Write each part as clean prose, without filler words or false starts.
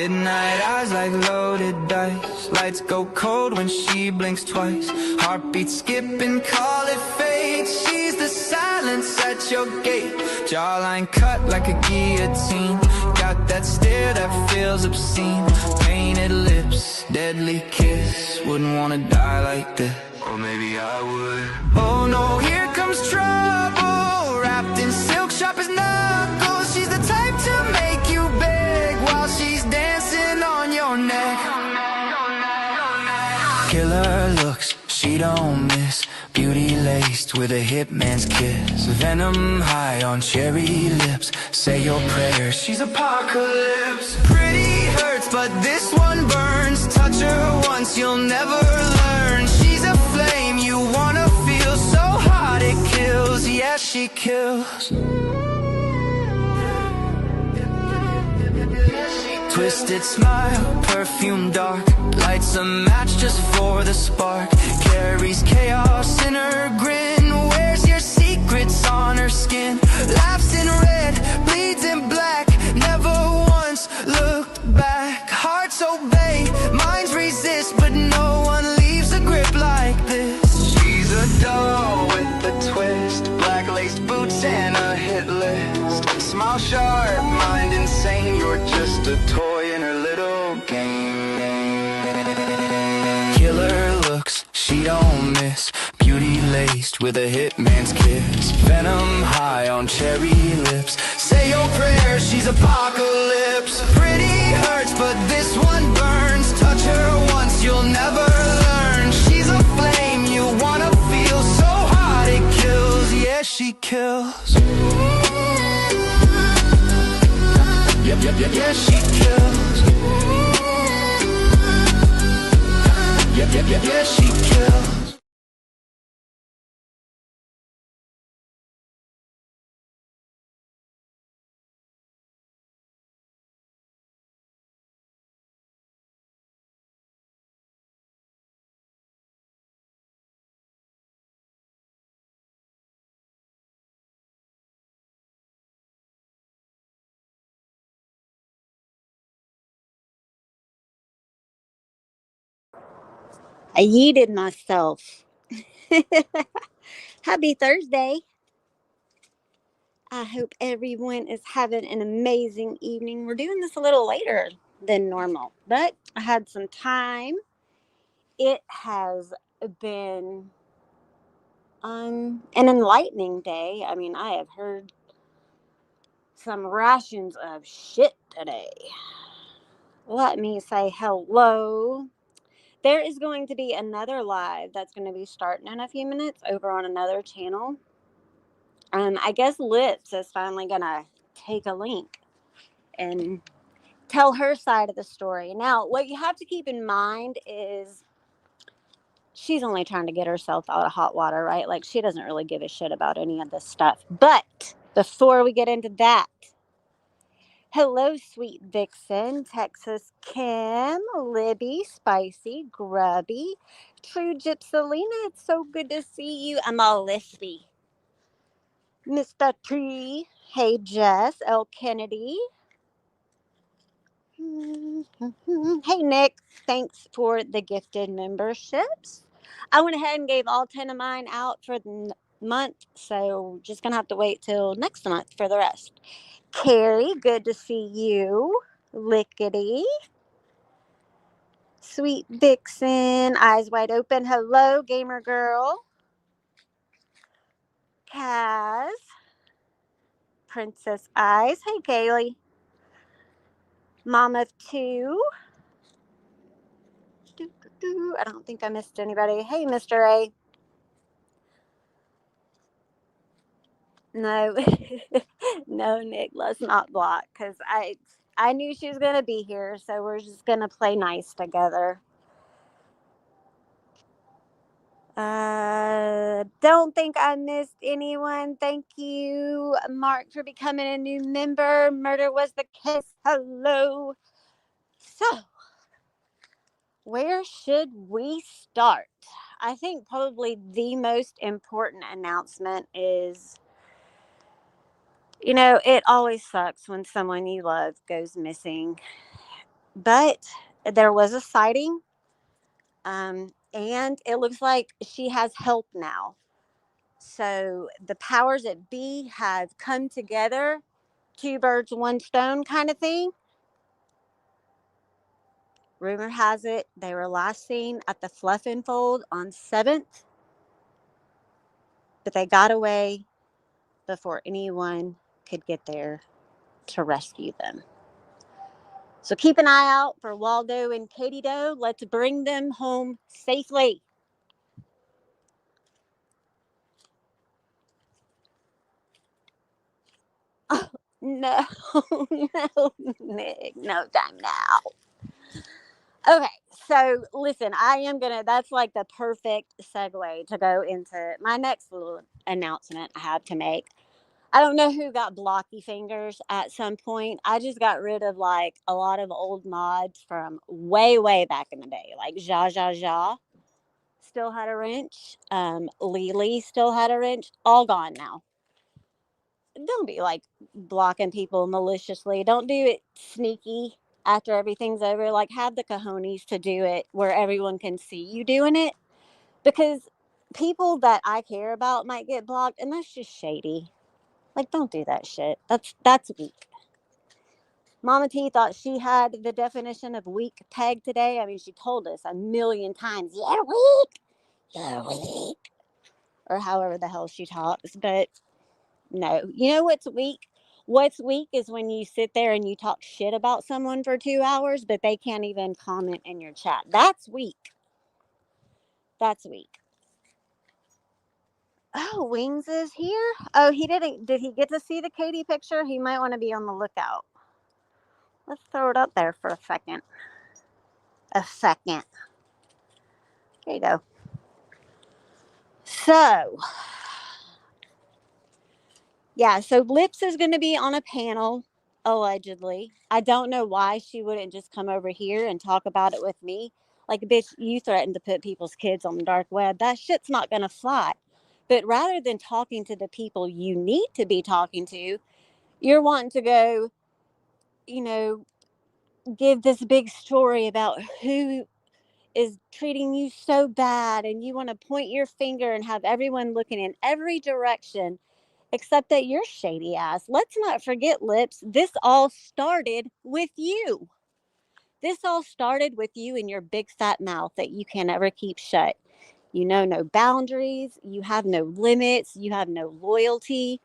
Midnight eyes like loaded dice. Lights go cold when she blinks twice. Heartbeat skipping, call it fate. She's the silence at your gate. Jawline cut like a guillotine. Got that stare that feels obscene. Painted lips, deadly kiss. Wouldn't wanna die like this. Or maybe I would. Oh no, here comes trouble. Wrapped in silk, sharp as knuckles. She's the type to make you beg while she's dancing on your neck. Killer looks, she don't miss. Beauty laced with a hitman's kiss. Venom high on cherry lips. Say your prayers, she's apocalypse. Pretty hurts, but this one burns. Touch her once, you'll never learn. She's a flame you wanna feel, so hot it kills. Yeah, she kills. Twisted smile, perfume dark. Lights a match just for the spark. Carries chaos in her grin. Wears your secrets on her skin. Laughs in red, bleeds in black. Never once looked back. Hearts obey, minds resist, but no one leaves a grip like this. She's a doll with a twist. Black lace boots and a hit list. Smile sharp, mind insane. You're just a toy in her little game. Killer looks, she don't miss. Beauty laced with a hitman's kiss. Venom high on cherry lips. Say your prayers, she's apocalypse. Pretty hurts, but this one burns. Touch her once, you'll never learn. She's a flame you wanna feel, so hot it kills. Yeah, she kills. Yeah, she kills. Yeah, she kills. I yeeted myself. Happy Thursday. I hope everyone is having an amazing evening. We're doing this a little later than normal, but I had some time. It has been an enlightening day. I mean, I have heard some rations of shit today. Let me say hello. There is going to be another live that's going to be starting in a few minutes over on another channel. I guess Lips is finally going to take a link and tell her side of the story. Now, what you have to keep in mind is she's only trying to get herself out of hot water, right? Like, she doesn't really give a shit about any of this stuff. But before we get into that, hello, Sweet Vixen, Texas Kim, Libby, Spicy, Grubby, True Gypsalina. It's so good to see you. I'm all lispy. Mr. Tree. Hey, Jess, L. Kennedy. Hey, Nick. Thanks for the gifted memberships. I went ahead and gave all 10 of mine out for the month, so just going to have to wait till next month for the rest. Carrie, good to see you. Lickety. Sweet Vixen, eyes wide open. Hello, gamer girl. Kaz. Princess Eyes. Hey, Kaylee. Mama 2. I don't think I missed anybody. Hey, Mr. A. No, no, Nick, let's not block because I knew she was going to be here, so we're just going to play nice together. Don't think I missed anyone. Thank you, Mark, for becoming a new member. Murder was the case. Hello. So, where should we start? I think probably the most important announcement is, you know, it always sucks when someone you love goes missing. But there was a sighting, and it looks like she has help now. So the powers that be have come together, two birds, one stone kind of thing. Rumor has it they were last seen at the Fluff and Fold on 7th, but they got away before anyone could get there to rescue them. So keep an eye out for Waldo and Katie Doe. Let's bring them home safely. Oh, no, no, Nick, no time now. Okay, so listen, that's like the perfect segue to go into my next little announcement I have to make. I don't know who got blocky fingers at some point. I just got rid of like a lot of old mods from way, way back in the day. Like Zha Zha Zha still had a wrench. Lily still had a wrench. All gone now. Don't be like blocking people maliciously. Don't do it sneaky after everything's over. Like, have the cojones to do it where everyone can see you doing it. Because people that I care about might get blocked, and that's just shady. Like, don't do that shit. That's weak. Mama T thought she had the definition of weak peg today. I mean, she told us a million times, "You're weak. You're weak," or however the hell she talks. But no, you know what's weak? What's weak is when you sit there and you talk shit about someone for 2 hours, but they can't even comment in your chat. That's weak. That's weak. Oh, Wings is here. Oh, he didn't. Did he get to see the Katie picture? He might want to be on the lookout. Let's throw it up there for a second. A second. There you go. So, yeah, so Lips is going to be on a panel, allegedly. I don't know why she wouldn't just come over here and talk about it with me. Like, bitch, you threatened to put people's kids on the dark web. That shit's not going to fly. But rather than talking to the people you need to be talking to, you're wanting to go, you know, give this big story about who is treating you so bad, and you want to point your finger and have everyone looking in every direction except that you're shady ass. Let's not forget, Lips, this all started with you. This all started with you and your big fat mouth that you can never keep shut. You know no boundaries, you have no limits, you have no loyalty,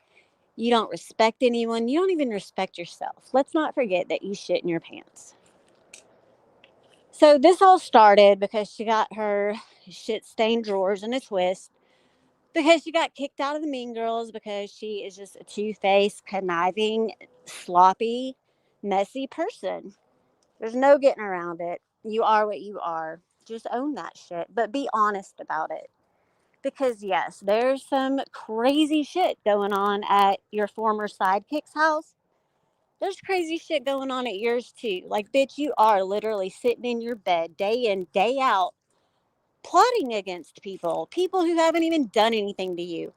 you don't respect anyone, you don't even respect yourself. Let's not forget that you shit in your pants. So this all started because she got her shit stained drawers in a twist, because she got kicked out of the Mean Girls, because she is just a two-faced, conniving, sloppy, messy person. There's no getting around it. You are what you are. Just own that shit, but be honest about it. Because yes, there's some crazy shit going on at your former sidekick's house. There's crazy shit going on at yours too. Like, bitch, you are literally sitting in your bed day in, day out, plotting against people who haven't even done anything to you.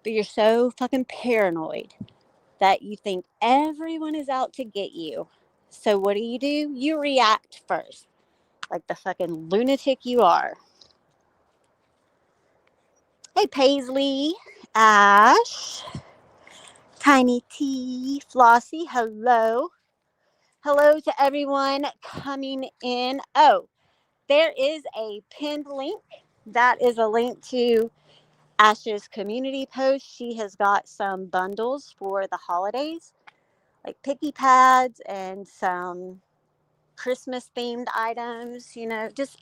But you're so fucking paranoid that you think everyone is out to get you. So what do? You react first, like the fucking lunatic you are. Hey, Paisley, Ash, Tiny T, Flossie, hello. Hello to everyone coming in. Oh, there is a pinned link. That is a link to Ash's community post. She has got some bundles for the holidays, like picky pads and some Christmas themed items, just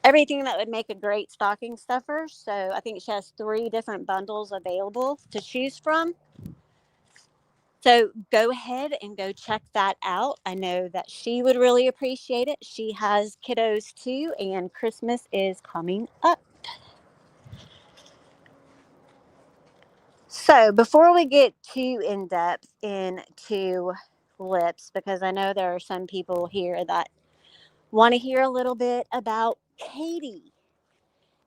everything that would make a great stocking stuffer. So I think she has 3 different bundles available to choose from. So go ahead and go check that out. I know that she would really appreciate it. She has kiddos too, and Christmas is coming up. So before we get too in depth into Lips, because I know there are some people here that want to hear a little bit about Katie.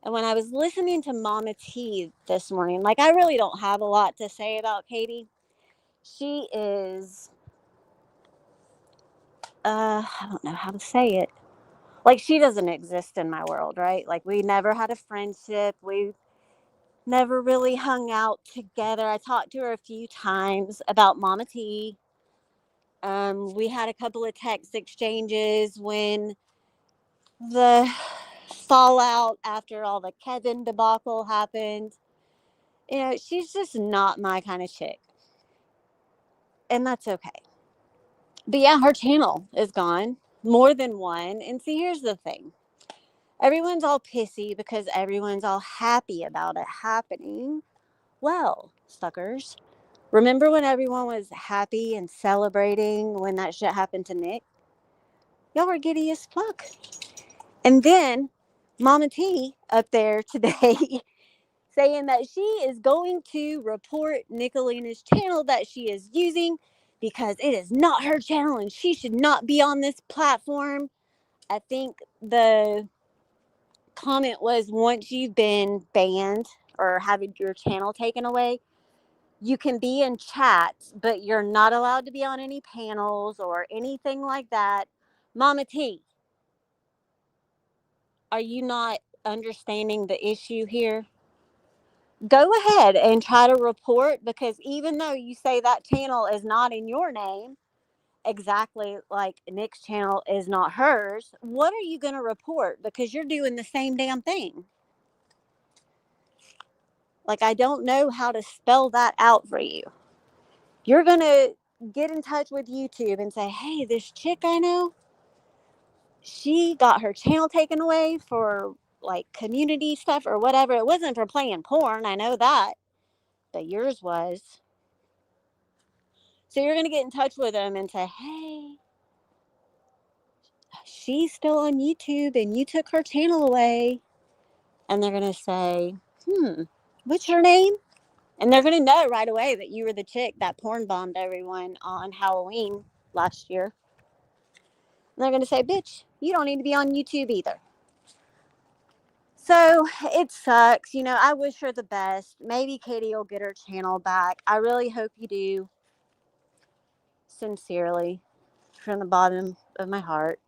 And when I was listening to Mama T this morning, like, I really don't have a lot to say about Katie. She is I don't know how to say it. Like, she doesn't exist in my world, right? Like, we never had a friendship. We never really hung out together. I talked to her a few times about Mama T. We had a couple of text exchanges when the fallout after all the Kevin debacle happened. You know, she's just not my kind of chick. And that's okay. But yeah, her channel is gone. More than one. And see, here's the thing. Everyone's all pissy because everyone's all happy about it happening. Well, suckers, remember when everyone was happy and celebrating when that shit happened to Nick? Y'all were giddy as fuck. And then Mama T up there today saying that she is going to report Nicolina's channel that she is using because it is not her channel and she should not be on this platform. I think the comment was, once you've been banned or having your channel taken away, you can be in chats, but you're not allowed to be on any panels or anything like that. Mama T, are you not understanding the issue here? Go ahead and try to report, because even though you say that channel is not in your name, exactly like Nick's channel is not hers, what are you going to report? Because you're doing the same damn thing. Like, I don't know how to spell that out for you. You're going to get in touch with YouTube and say, hey, this chick I know, she got her channel taken away for like community stuff or whatever. It wasn't for playing porn, I know that, but yours was. So you're going to get in touch with them and say, hey, she's still on YouTube and you took her channel away. And they're going to say, what's her name? And they're going to know right away that you were the chick that porn bombed everyone on Halloween last year. And they're going to say, bitch, you don't need to be on YouTube either. So it sucks. You know, I wish her the best. Maybe Katie will get her channel back. I really hope you do. Sincerely, from the bottom of my heart.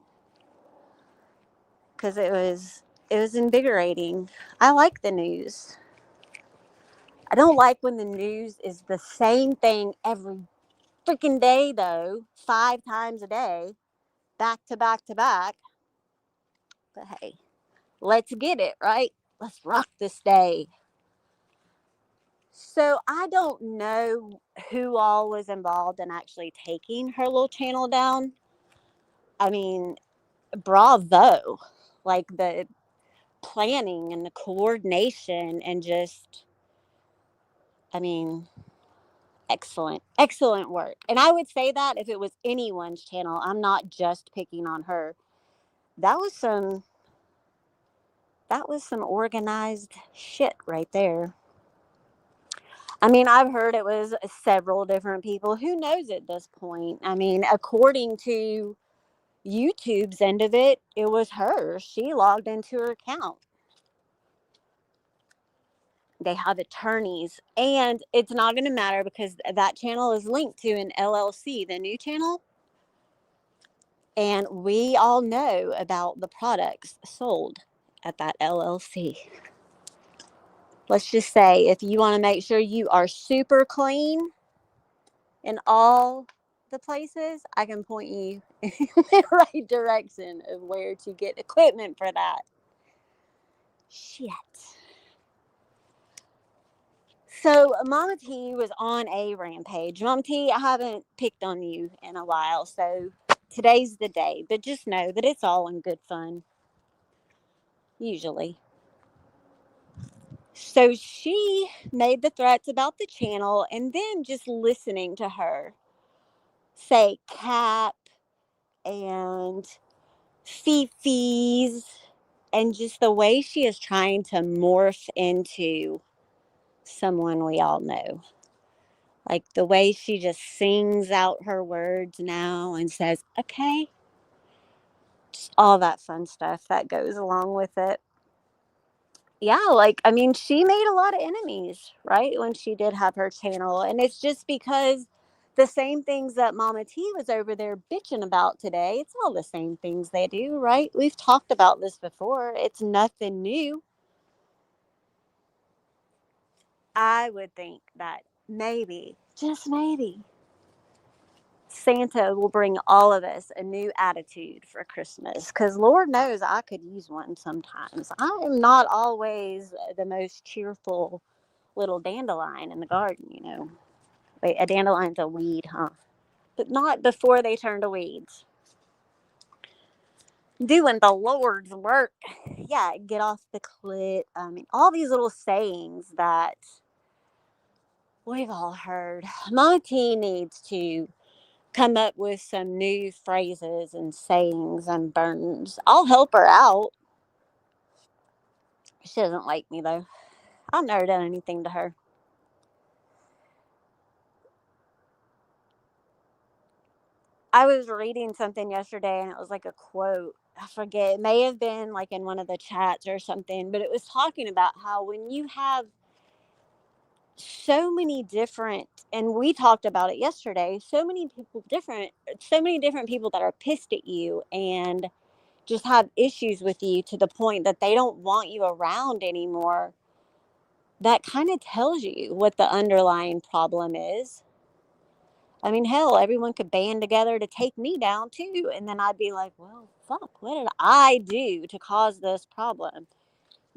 Because it was invigorating. I like the news. I don't like when the news is the same thing every freaking day, though, 5 times a day, back to back to back. But hey, let's get it, right? Let's rock this day. So I don't know who all was involved in actually taking her little channel down. I mean, bravo. Like, the planning and the coordination and just, I mean, excellent work. And I would say that if it was anyone's channel, I'm not just picking on her. That was some organized shit right there. I mean, I've heard it was several different people. Who knows at this point? I mean, according to YouTube's end of it, it was her. She logged into her account. They have attorneys, and it's not going to matter because that channel is linked to an LLC, the new channel. And we all know about the products sold at that LLC. Let's just say, if you want to make sure you are super clean in all the places, I can point you in the right direction of where to get equipment for that. Shit. So Mama T was on a rampage. Mama T, I haven't picked on you in a while, so today's the day. But just know that it's all in good fun. Usually. So she made the threats about the channel, and then just listening to her say cap and fifis, and just the way she is trying to morph into someone we all know. Like the way she just sings out her words now and says, okay. Just all that fun stuff that goes along with it. Yeah, like, I mean, she made a lot of enemies, right? When she did have her channel. And it's just because The same things that Mama T was over there bitching about today. It's all the same things they do, right? We've talked about this before. It's nothing new. I would think that maybe, just maybe, Santa will bring all of us a new attitude for Christmas. Because Lord knows I could use one sometimes. I am not always the most cheerful little dandelion in the garden. Wait, a dandelion's a weed, huh? But not before they turn to weeds. Doing the Lord's work. Yeah, get off the clit. I mean, all these little sayings that we've all heard. My teen needs to come up with some new phrases and sayings and burns. I'll help her out. She doesn't like me though. I've never done anything to her. I was reading something yesterday and it was like a quote. I forget. It may have been like in one of the chats or something, but it was talking about how when you have so many different, and we talked about it yesterday, so many different people that are pissed at you and just have issues with you to the point that they don't want you around anymore. That kind of tells you what the underlying problem is. I mean, hell, everyone could band together to take me down too. And then I'd be like, well, fuck, what did I do to cause this problem?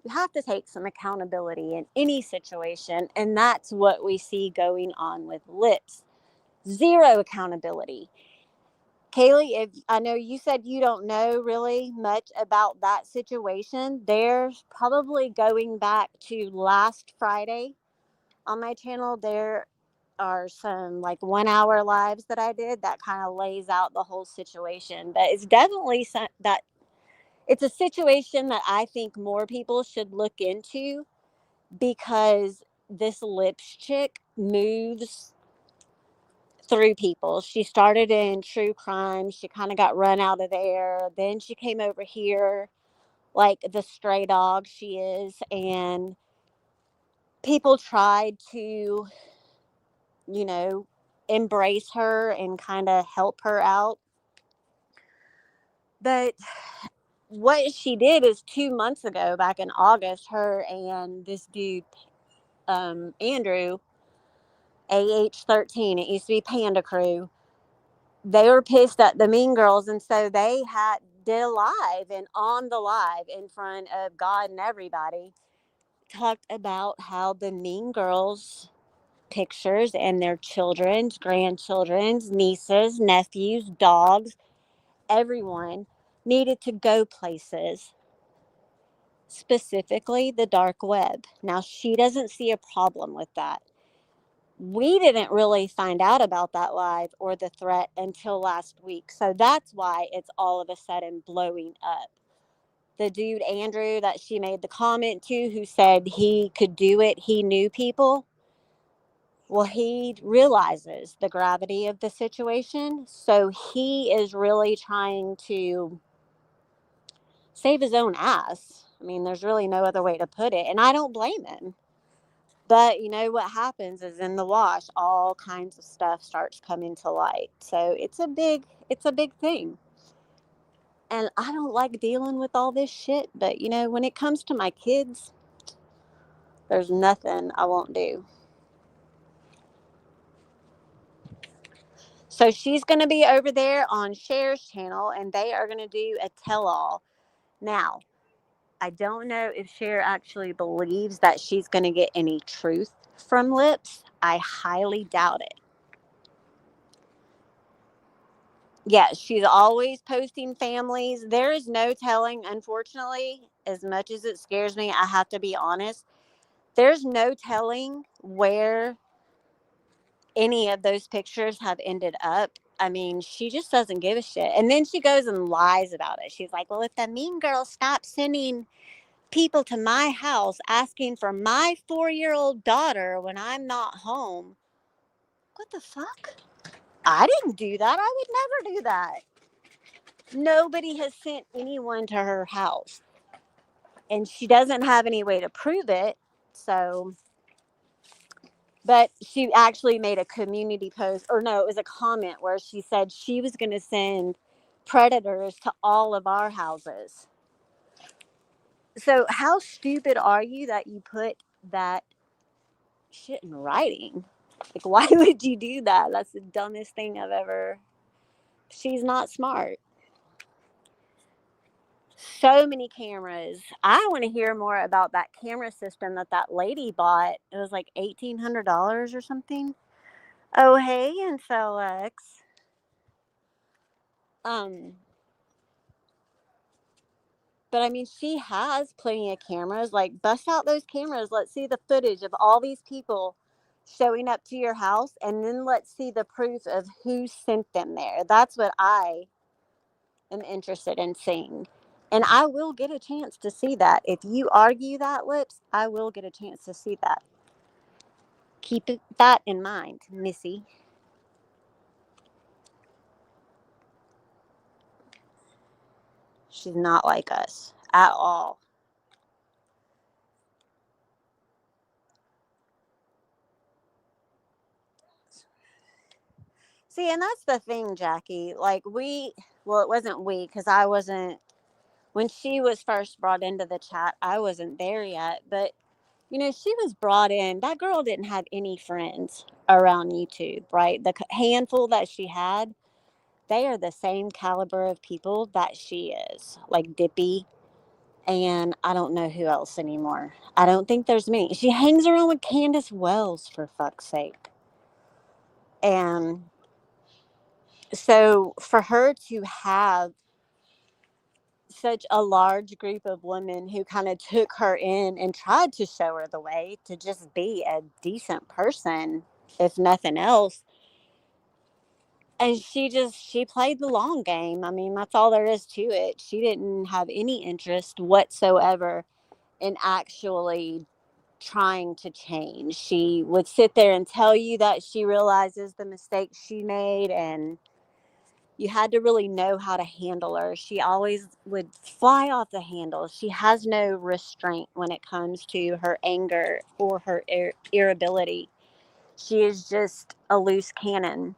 You have to take some accountability in any situation. And that's what we see going on with lips. Zero accountability. Kaylee, if I know you said you don't know really much about that situation, there's probably going back to last Friday on my channel. There are some like 1 hour lives that I did that kind of lays out the whole situation. But it's definitely that it's a situation that I think more people should look into because this lips chick moves through people. She started in true crime. She kind of got run out of there. Then she came over here like the stray dog she is. And people tried to, you know, embrace her and kind of help her out. But what she did is 2 months ago, back in August, her and this dude, Andrew, AH13, it used to be Panda Crew, they were pissed at the Mean Girls, and so they did a live, and on the live in front of God and everybody talked about how the Mean Girls pictures and their children's, grandchildren's, nieces, nephews, dogs, everyone needed to go places, specifically the dark web. Now, she doesn't see a problem with that. We didn't really find out about that live or the threat until last week. So that's why it's all of a sudden blowing up. The dude, Andrew, that she made the comment to, who said he could do it, he knew people. Well, he realizes the gravity of the situation. So he is really trying to save his own ass. I mean, there's really no other way to put it. And I don't blame him. But you know what happens is in the wash, all kinds of stuff starts coming to light. So it's a big thing. And I don't like dealing with all this shit. But when it comes to my kids, there's nothing I won't do. So she's going to be over there on Cher's channel, and they are going to do a tell-all. Now, I don't know if Cher actually believes that she's going to get any truth from Lips. I highly doubt it. Yeah, she's always posting families. There is no telling, unfortunately, as much as it scares me, I have to be honest. There's no telling where any of those pictures have ended up. I mean, she just doesn't give a shit. And then she goes and lies about it. She's like, well, if the Mean Girls stop sending people to my house asking for my 4-year-old daughter when I'm not home. What the fuck? I didn't do that. I would never do that. Nobody has sent anyone to her house. And she doesn't have any way to prove it. So But she actually made a community post, or no, it was a comment where she said she was going to send predators to all of our houses. So, how stupid are you that you put that shit in writing? Like, why would you do that? That's the dumbest thing I've ever. She's not smart. So many cameras. I want to hear more about that camera system that that lady bought. It was like $1,800 or something. Oh, hey, and Felix. Um, but I mean, she has plenty of cameras. Like, bust out those cameras. Let's see the footage of all these people showing up to your house, and then let's see the proof of who sent them there. That's what I am interested in seeing. And I will get a chance to see that. If you argue that, Lips, I will get a chance to see that. Keep that in mind, Missy. She's not like us at all. See, and that's the thing, Jackie. Like, well, it wasn't we, because I wasn't, when she was first brought into the chat, I wasn't there yet. But, she was brought in. That girl didn't have any friends around YouTube, right? The handful that she had, they are the same caliber of people that she is, like Dippy. And I don't know who else anymore. I don't think there's many. She hangs around with Candace Wells, for fuck's sake. And so for her to have such a large group of women who kind of took her in and tried to show her the way to just be a decent person, if nothing else. And she played the long game. I mean, that's all there is to it. She didn't have any interest whatsoever in actually trying to change. She would sit there and tell you that she realizes the mistakes she made, and you had to really know how to handle her. She always would fly off the handle. She has no restraint when it comes to her anger or her irritability. She is just a loose cannon.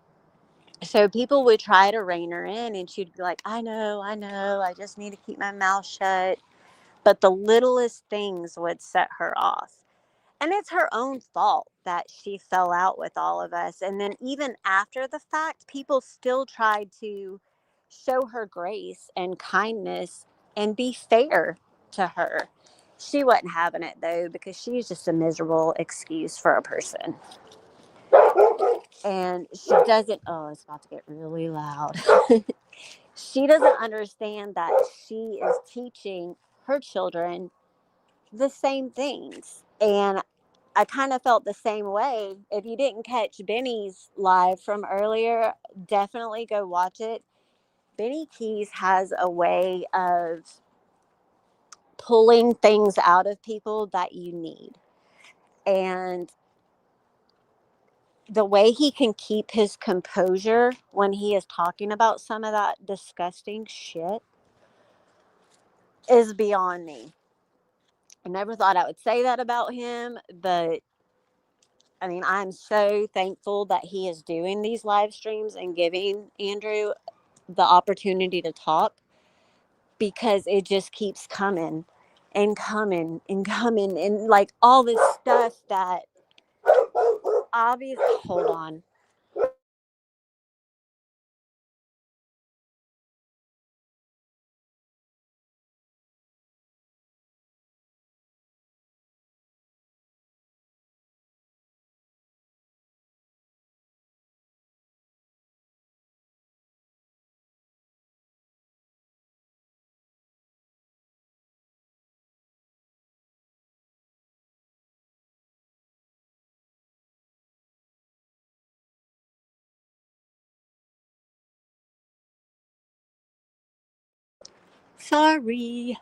So people would try to rein her in, and she'd be like, I know, I just need to keep my mouth shut. But the littlest things would set her off. And it's her own fault that she fell out with all of us. And then even after the fact, people still tried to show her grace and kindness and be fair to her. She wasn't having it though, because she's just a miserable excuse for a person. And she doesn't, oh, it's about to get really loud. She doesn't understand that she is teaching her children the same things. And I kind of felt the same way. If you didn't catch Benny's live from earlier, definitely go watch it. Benny Keys has a way of pulling things out of people that you need. And the way he can keep his composure when he is talking about some of that disgusting shit is beyond me. I never thought I would say that about him, but I mean, I'm so thankful that he is doing these live streams and giving Andrew the opportunity to talk, because it just keeps coming and coming and coming, and like all this stuff that obviously, hold on. Sorry.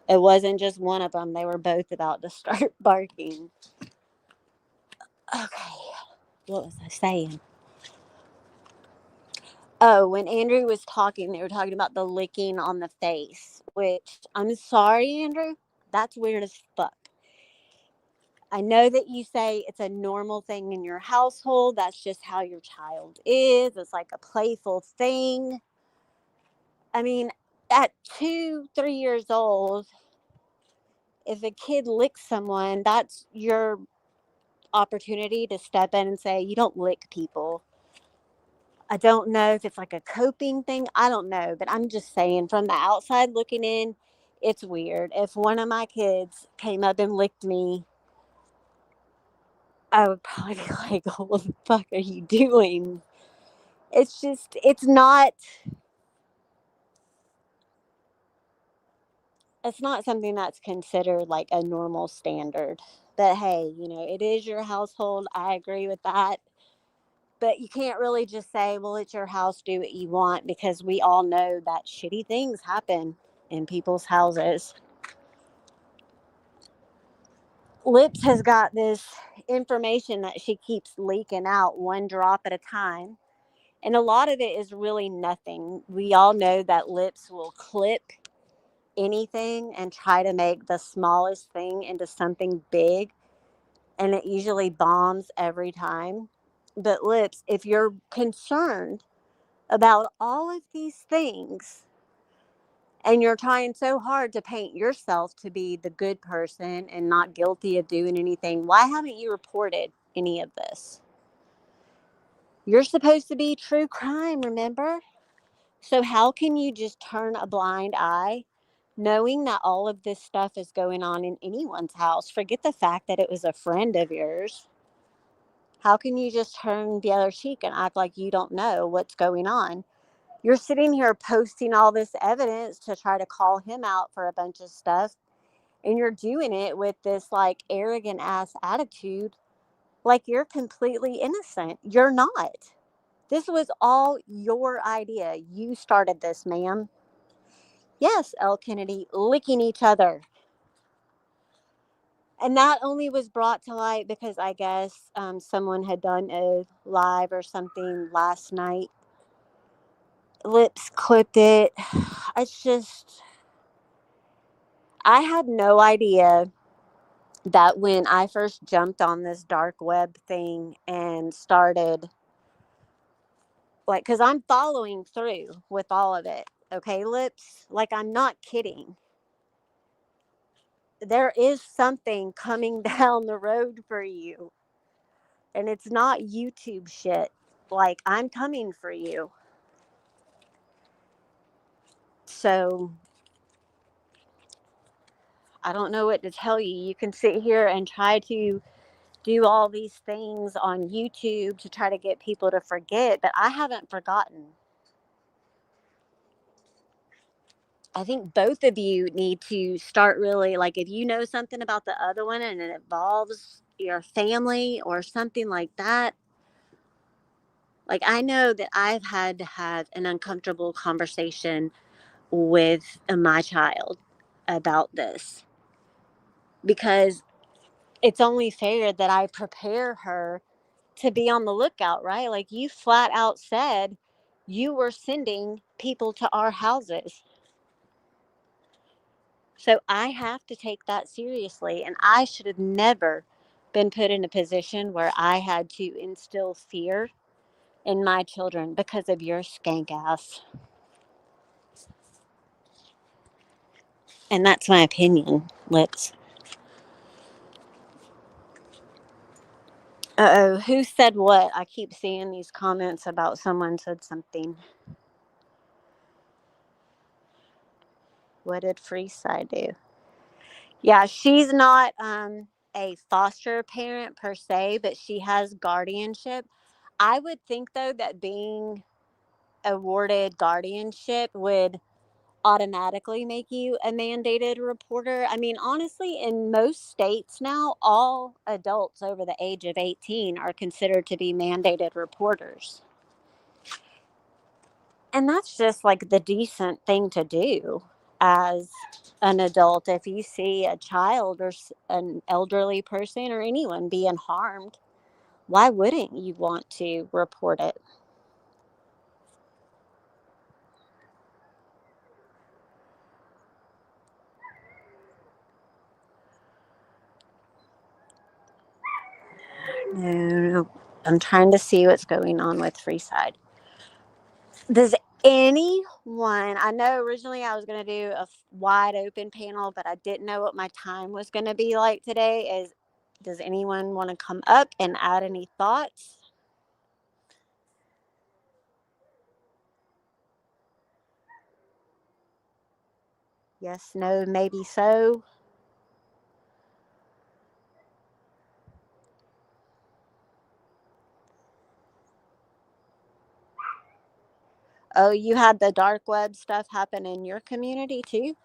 It wasn't just one of them. They were both about to start barking. Okay. What was I saying? Oh, when Andrew was talking, they were talking about the licking on the face, which I'm sorry, Andrew. That's weird as fuck. I know that you say it's a normal thing in your household. That's just how your child is. It's like a playful thing. I mean, at 2, 3 years old, if a kid licks someone, that's your opportunity to step in and say, you don't lick people. I don't know if it's like a coping thing. I don't know. But I'm just saying, from the outside looking in, it's weird. If one of my kids came up and licked me, I would probably be like, oh, what the fuck are you doing? It's just, it's not something that's considered like a normal standard. But hey, it is your household. I agree with that. But you can't really just say, well, it's your house, do what you want, because we all know that shitty things happen in people's houses. Lips has got this information that she keeps leaking out one drop at a time. And a lot of it is really nothing. We all know that Lips will clip anything and try to make the smallest thing into something big. And it usually bombs every time. But Lips, if you're concerned about all of these things and you're trying so hard to paint yourself to be the good person and not guilty of doing anything, why haven't you reported any of this? You're supposed to be true crime, remember? So how can you just turn a blind eye knowing that all of this stuff is going on in anyone's house? Forget the fact that it was a friend of yours. How can you just turn the other cheek and act like you don't know what's going on? You're sitting here posting all this evidence to try to call him out for a bunch of stuff, and you're doing it with this like arrogant ass attitude like you're completely innocent. You're not. This was all your idea. You started this, ma'am. Yes, L. Kennedy, licking each other. And that only was brought to light because I guess someone had done a live or something last night. Lips clipped it. It's just, I had no idea that when I first jumped on this dark web thing and started, like, because I'm following through with all of it. Okay, Lips? Like, I'm not kidding. There is something coming down the road for you. And it's not YouTube shit. Like, I'm coming for you. So, I don't know what to tell you. You can sit here and try to do all these things on YouTube to try to get people to forget, but I haven't forgotten. I think both of you need to start really, like, if you know something about the other one and it involves your family or something like that, like, I know that I've had to have an uncomfortable conversation with my child about this because it's only fair that I prepare her to be on the lookout, right? Like, you flat out said you were sending people to our houses. So I have to take that seriously. And I should have never been put in a position where I had to instill fear in my children because of your skank ass. And that's my opinion, Lips. Uh-oh, who said what? I keep seeing these comments about someone said something. What did Freeside do? Yeah, she's not a foster parent per se, but she has guardianship. I would think, though, that being awarded guardianship would automatically make you a mandated reporter. I mean, honestly, in most states now, all adults over the age of 18 are considered to be mandated reporters. And that's just like the decent thing to do as an adult. If you see a child or an elderly person or anyone being harmed, why wouldn't you want to report it? No, I'm trying to see what's going on with Freeside. Does anyone, I know originally I was going to do a wide open panel, but I didn't know what my time was going to be like today. Does anyone want to come up and add any thoughts? Yes, no, maybe so. Oh, you had the dark web stuff happen in your community too?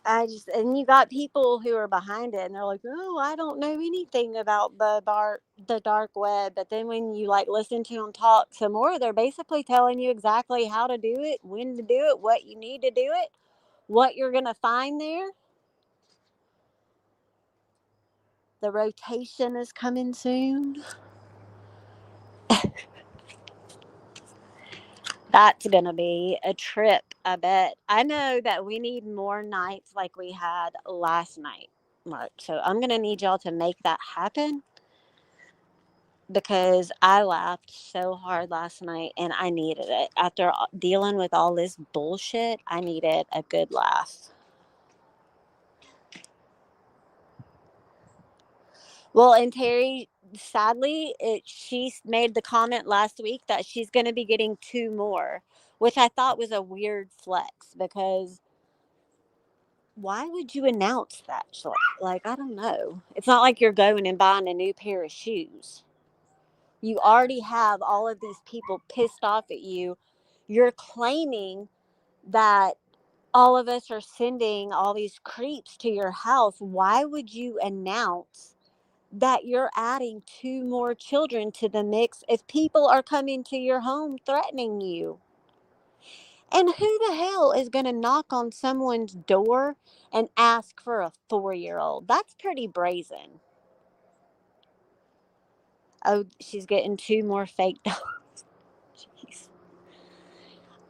And you got people who are behind it and they're like, "Oh, I don't know anything about the dark web." But then when you like listen to them talk some more, they're basically telling you exactly how to do it, when to do it, what you need to do it, what you're going to find there. The rotation is coming soon. That's going to be a trip, I bet. I know that we need more nights like we had last night, Mark. So I'm going to need y'all to make that happen because I laughed so hard last night and I needed it. After dealing with all this bullshit, I needed a good laugh. Well, and Terry, sadly, she made the comment last week that she's going to be getting 2 more, which I thought was a weird flex because why would you announce that? Like, I don't know. It's not like you're going and buying a new pair of shoes. You already have all of these people pissed off at you. You're claiming that all of us are sending all these creeps to your house. Why would you announce that you're adding 2 more children to the mix if people are coming to your home threatening you? And who the hell is going to knock on someone's door and ask for a 4-year-old? That's pretty brazen. Oh, she's getting 2 more fake dogs. Jeez.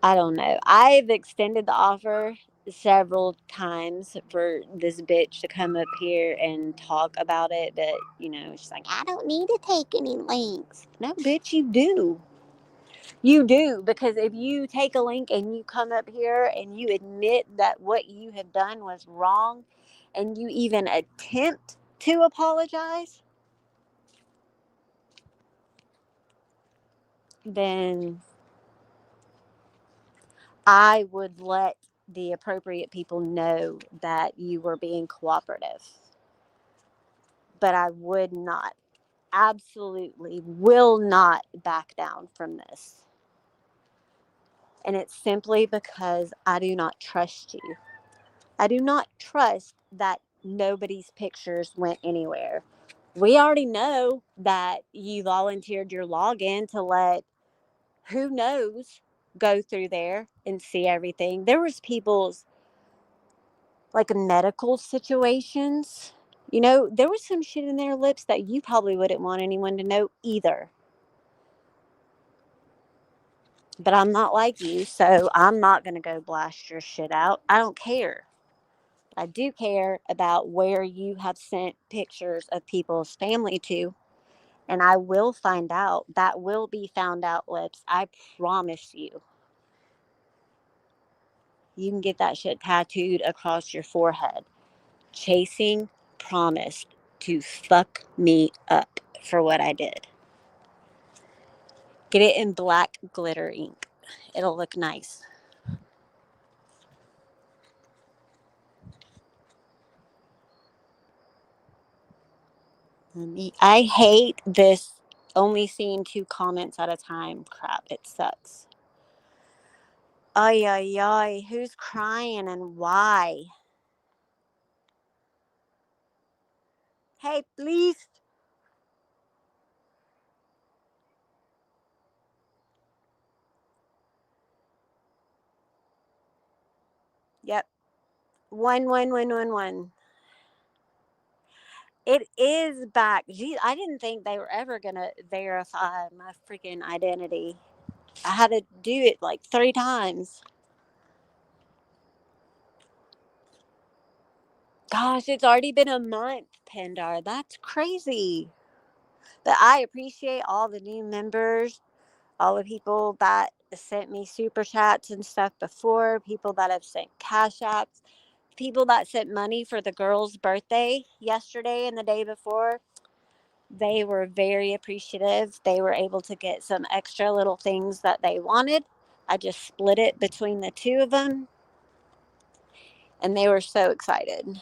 I don't know. I've extended the offer several times for this bitch to come up here and talk about it, but she's like, I don't need to take any links. No, bitch, you do. You do, because if you take a link and you come up here and you admit that what you have done was wrong and you even attempt to apologize, then I would let the appropriate people know that you were being cooperative. But I would not, absolutely will not back down from this. And it's simply because I do not trust you. I do not trust that nobody's pictures went anywhere. We already know that you volunteered your login to let who knows go through there and see everything. There was people's like medical situations. There was some shit in their lips that you probably wouldn't want anyone to know either. But I'm not like you, so I'm not going to go blast your shit out. I don't care. I do care about where you have sent pictures of people's family to, and I will find out. That will be found out, Lips. I promise you. You can get that shit tattooed across your forehead. Chasing promised to fuck me up for what I did. Get it in black glitter ink. It'll look nice. I hate this only seeing 2 comments at a time crap. It sucks. Ay, ay, ay. Who's crying and why? Hey, please. Yep. 11111. It is back. Geez, I didn't think they were ever gonna verify my freaking identity. I had to do it like 3 times. Gosh, it's already been a month, Pendar. That's crazy. But I appreciate all the new members, all the people that sent me super chats and stuff before, people that have sent cash apps, people that sent money for the girl's birthday yesterday and the day before. They were very appreciative. They were able to get some extra little things that they wanted. I just split it between the two of them, and they were so excited.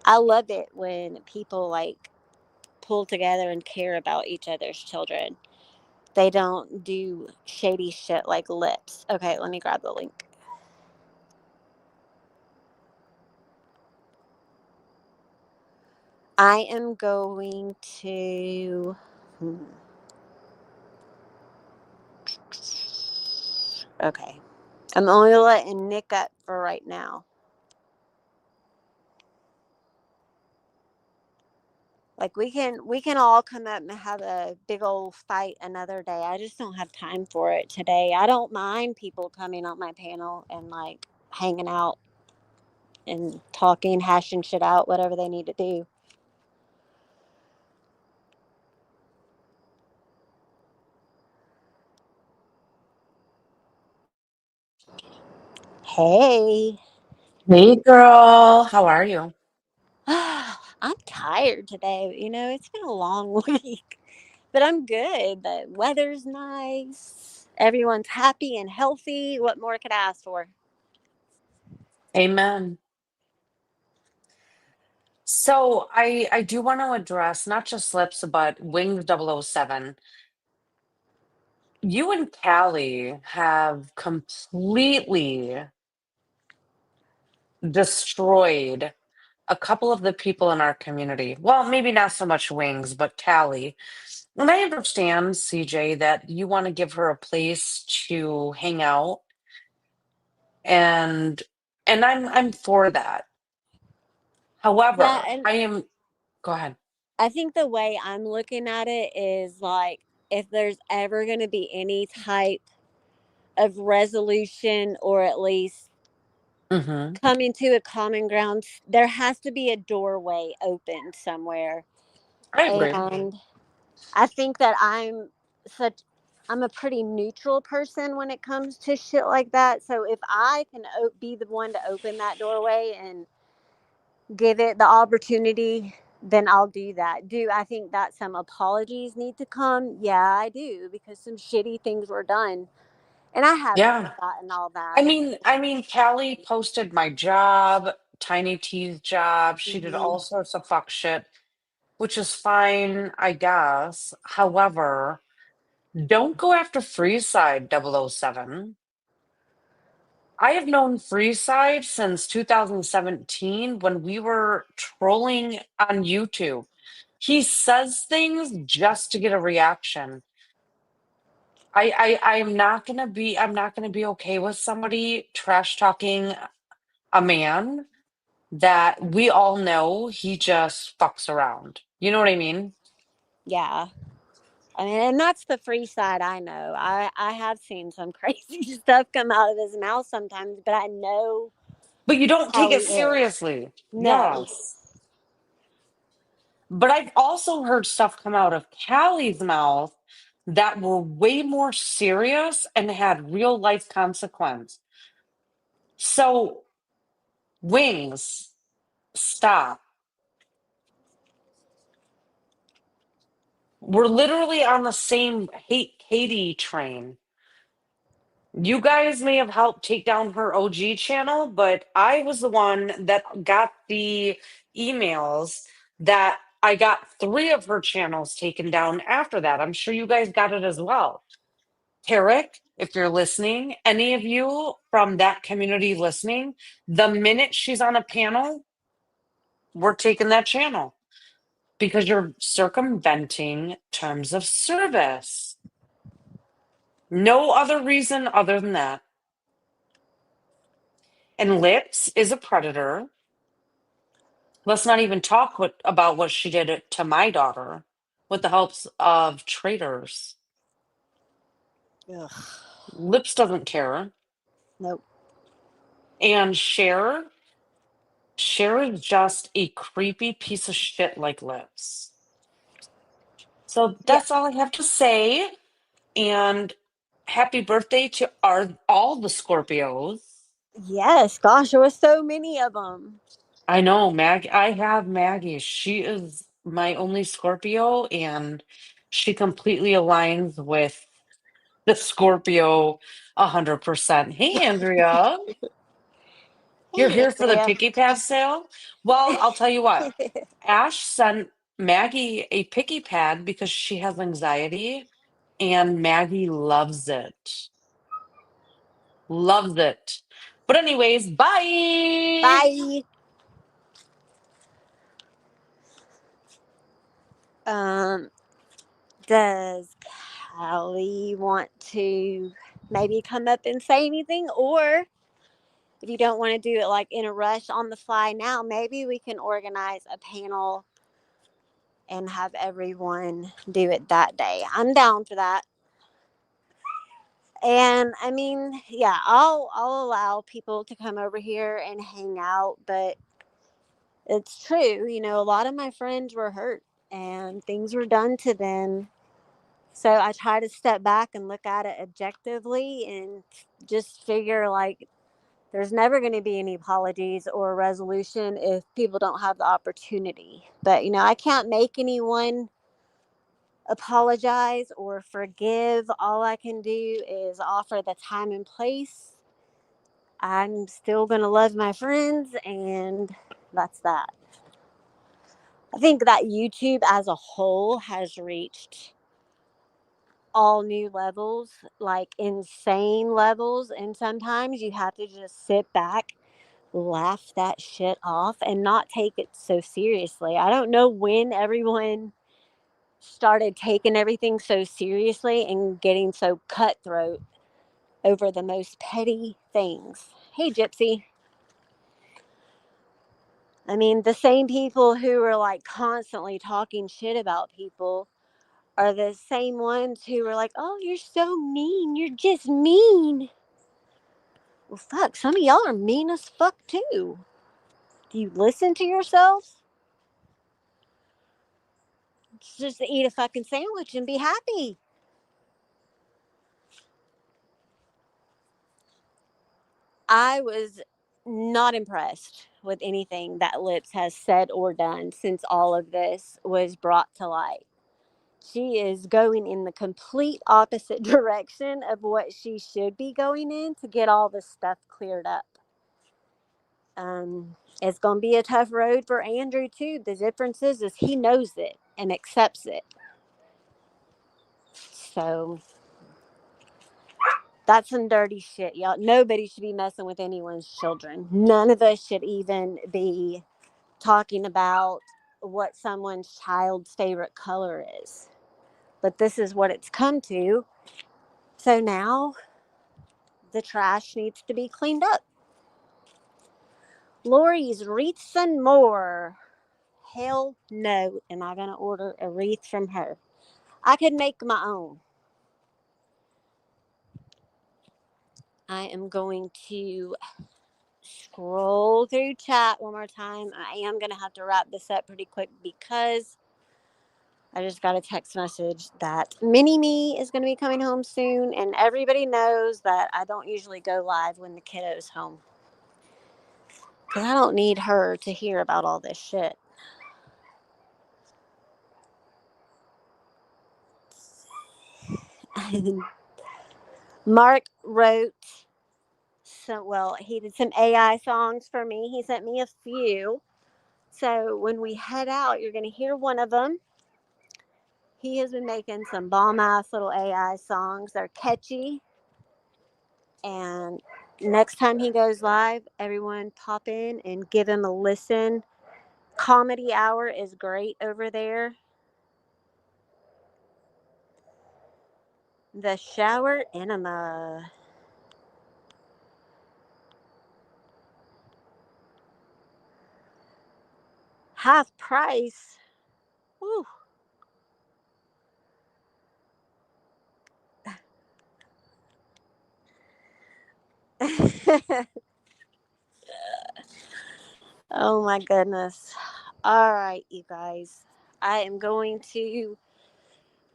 I love it when people like pull together and care about each other's children. They don't do shady shit like lips. Okay, let me grab the link. I am going to. Okay. I'm only letting Nick up for right now. Like we can all come up and have a big old fight another day. I just don't have time for it today. I don't mind people coming on my panel and like hanging out and talking, hashing shit out, whatever they need to do. Hey. Hey girl, how are you? I'm tired today. It's been a long week, but I'm good. The weather's nice. Everyone's happy and healthy. What more could I ask for? Amen. So I do want to address not just Slips, but Wings 007. You and Callie have completely destroyed a couple of the people in our community. Well, maybe not so much Wings, but Callie. And I understand, CJ, that you want to give her a place to hang out, and I'm for that. Yeah, However, and I am, go ahead. I think the way I'm looking at it is like if there's ever going to be any type of resolution or at least Hmm. coming to a common ground, there has to be a doorway open somewhere. I agree. And I think that such I'm a pretty neutral person when it comes to shit like that. So if I can be the one to open that doorway and give it the opportunity, then I'll do that. Do I think that some apologies need to come? Yeah, I do, because some shitty things were done. And I haven't Yeah. forgotten all I that. mean, I mean, Callie posted my job, Tiny T's job. She did Hmm. all sorts of fuck shit, which is fine, I guess. However, don't go after Freeside 007. I have known Freeside since 2017 when we were trolling on YouTube. He says things just to get a reaction. I'm not gonna be okay with somebody trash talking a man that we all know he just fucks around. You know what I mean? Yeah. I mean, and that's the free side I know. I have seen some crazy stuff come out of his mouth sometimes, but I know But you don't take how he it is. seriously. No. Yes. But I've also heard stuff come out of Callie's mouth that were way more serious and had real life consequence. So, Wings, stop. We're literally on the same hate Katie train. You guys may have helped take down her OG channel, but I was the one that got the emails that I got three of her channels taken down after that. I'm sure you guys got it as well. Tarek, if you're listening, any of you from that community listening, the minute she's on a panel, we're taking that channel because you're circumventing terms of service. No other reason other than that. And Lips is a predator. Let's not even talk about what she did to my daughter with the helps of traitors. Ugh. Lips doesn't care. Nope. And Cher, Sherry's just a creepy piece of shit like Lips. So Yeah. that's all I have to say. And happy birthday to all the Scorpios. Yes, gosh, there was so many of them. I know, I have Maggie. She is my only Scorpio, and she completely aligns with the Scorpio 100%. Hey, Andrea, you're Hey, here for the Andrea. Picky Pass sale? Well, I'll tell you what. Ash sent Maggie a Picky Pad because she has anxiety, and Maggie loves it. Loves it. But anyways, bye. Bye. Um, does Callie want to maybe come up and say anything? Or if you don't want to do it like in a rush on the fly now, maybe we can organize a panel and have everyone do it that day. I'm down for that. And I mean, yeah, I'll allow people to come over here and hang out, but it's true, a lot of my friends were hurt and things were done to them. So I try to step back and look at it objectively and just figure like there's never going to be any apologies or resolution if people don't have the opportunity. But I can't make anyone apologize or forgive. All I can do is offer the time and place. I'm still going to love my friends, and that's that. I think that YouTube as a whole has reached all new levels, like insane levels. And sometimes you have to just sit back, laugh that shit off, and not take it so seriously. I don't know when everyone started taking everything so seriously and getting so cutthroat over the most petty things. Hey, Gypsy. I mean, the same people who are like constantly talking shit about people are the same ones who are like, oh, you're so mean. You're just mean. Well, fuck, some of y'all are mean as fuck too. Do you listen to yourselves? Just eat a fucking sandwich and be happy. I was not impressed with anything that Lips has said or done since all of this was brought to light. She is going in the complete opposite direction of what she should be going in to get all this stuff cleared up. It's going to be a tough road for Andrew too. The difference is he knows it and accepts it. So that's some dirty shit, y'all. Nobody should be messing with anyone's children. None of us should even be talking about what someone's child's favorite color is. But this is what it's come to. So now the trash needs to be cleaned up. Lori's wreaths and more. Hell no. Am I going to order a wreath from her? I could make my own. I am going to scroll through chat one more time. I am going to have to wrap this up pretty quick because I just got a text message that Mini Me is going to be coming home soon, and everybody knows that I don't usually go live when the kiddo's home because I don't need her to hear about all this shit. Mark wrote he did some AI songs for me. He sent me a few. So when we head out, you're going to hear one of them. He has been making some bomb ass little AI songs. They're catchy. And next time he goes live, everyone pop in and give him a listen. Comedy Hour is great over there. The Shower Enema. Half price. Woo. Oh my goodness. All right, you guys. I am going to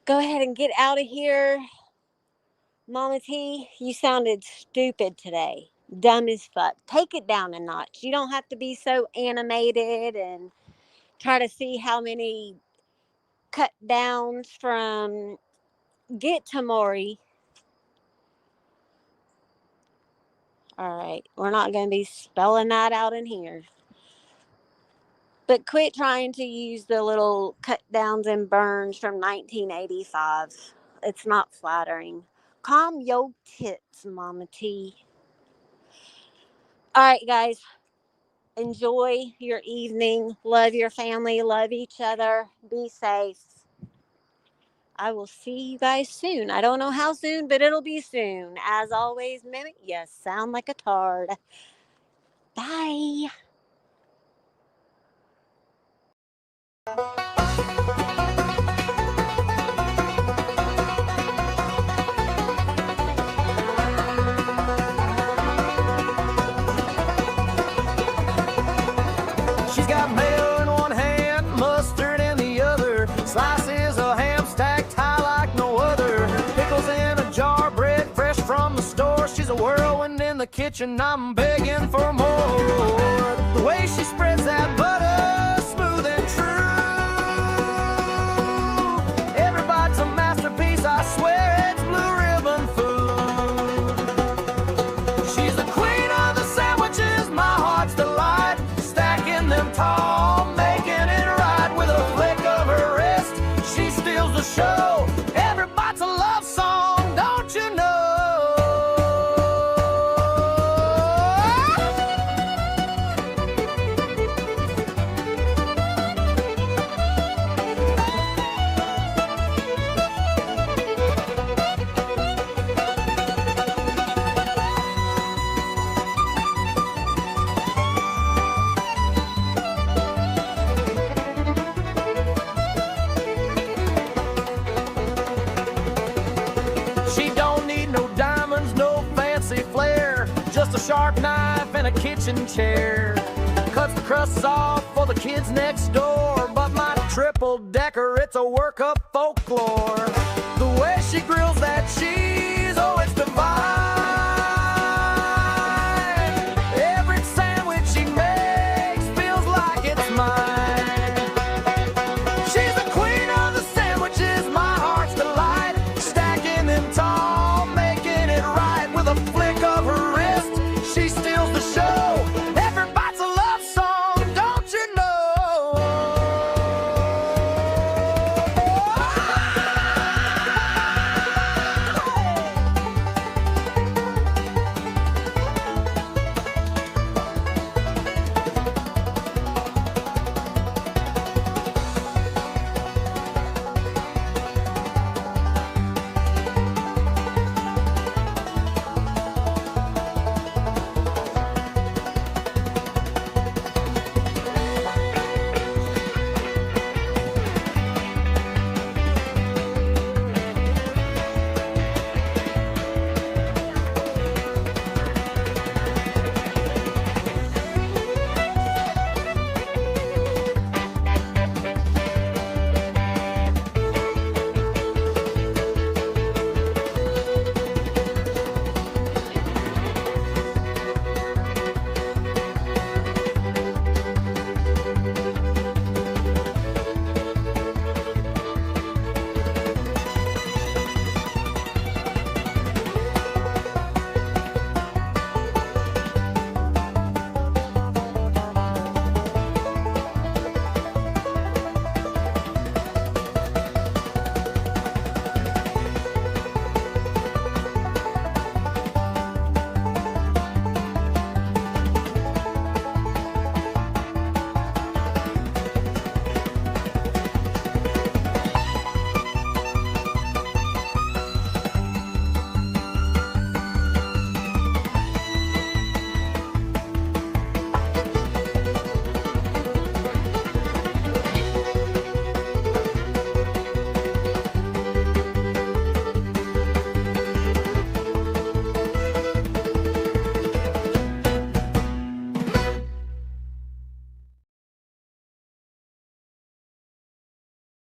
go ahead and get out of here. Mama T, you sounded stupid today. Dumb as fuck. Take it down a notch. You don't have to be so animated and try to see how many cut downs from Get to Maury. All right, we're not going to be spelling that out in here. But quit trying to use the little cut downs and burns from 1985. It's not flattering. Calm your tits, Mama T. All right, guys. Enjoy your evening. Love your family. Love each other. Be safe. I will see you guys soon. I don't know how soon, but it'll be soon. As always, Mimic, you sound like a tard. Bye. She's got mayo in one hand, mustard in the other, slices of ham stacked high like no other, pickles in a jar, bread fresh from the store. She's a whirlwind in the kitchen, I'm begging for more. The way she spreads that butter, smooth and true, every bite's a masterpiece, I swear it's blue ribbon food. She's the queen of the sandwiches, my heart's delight, stacking them tall, making it right with a flick of her wrist. She steals the show. Every bite's a love song, don't you know? She don't need no diamonds, no fancy flair, just a sharp knife and a kitchen chair. Cuts the crusts off for the kids next door, but my triple decker, it's a work of folklore. The way she grills that cheese, oh, it's divine.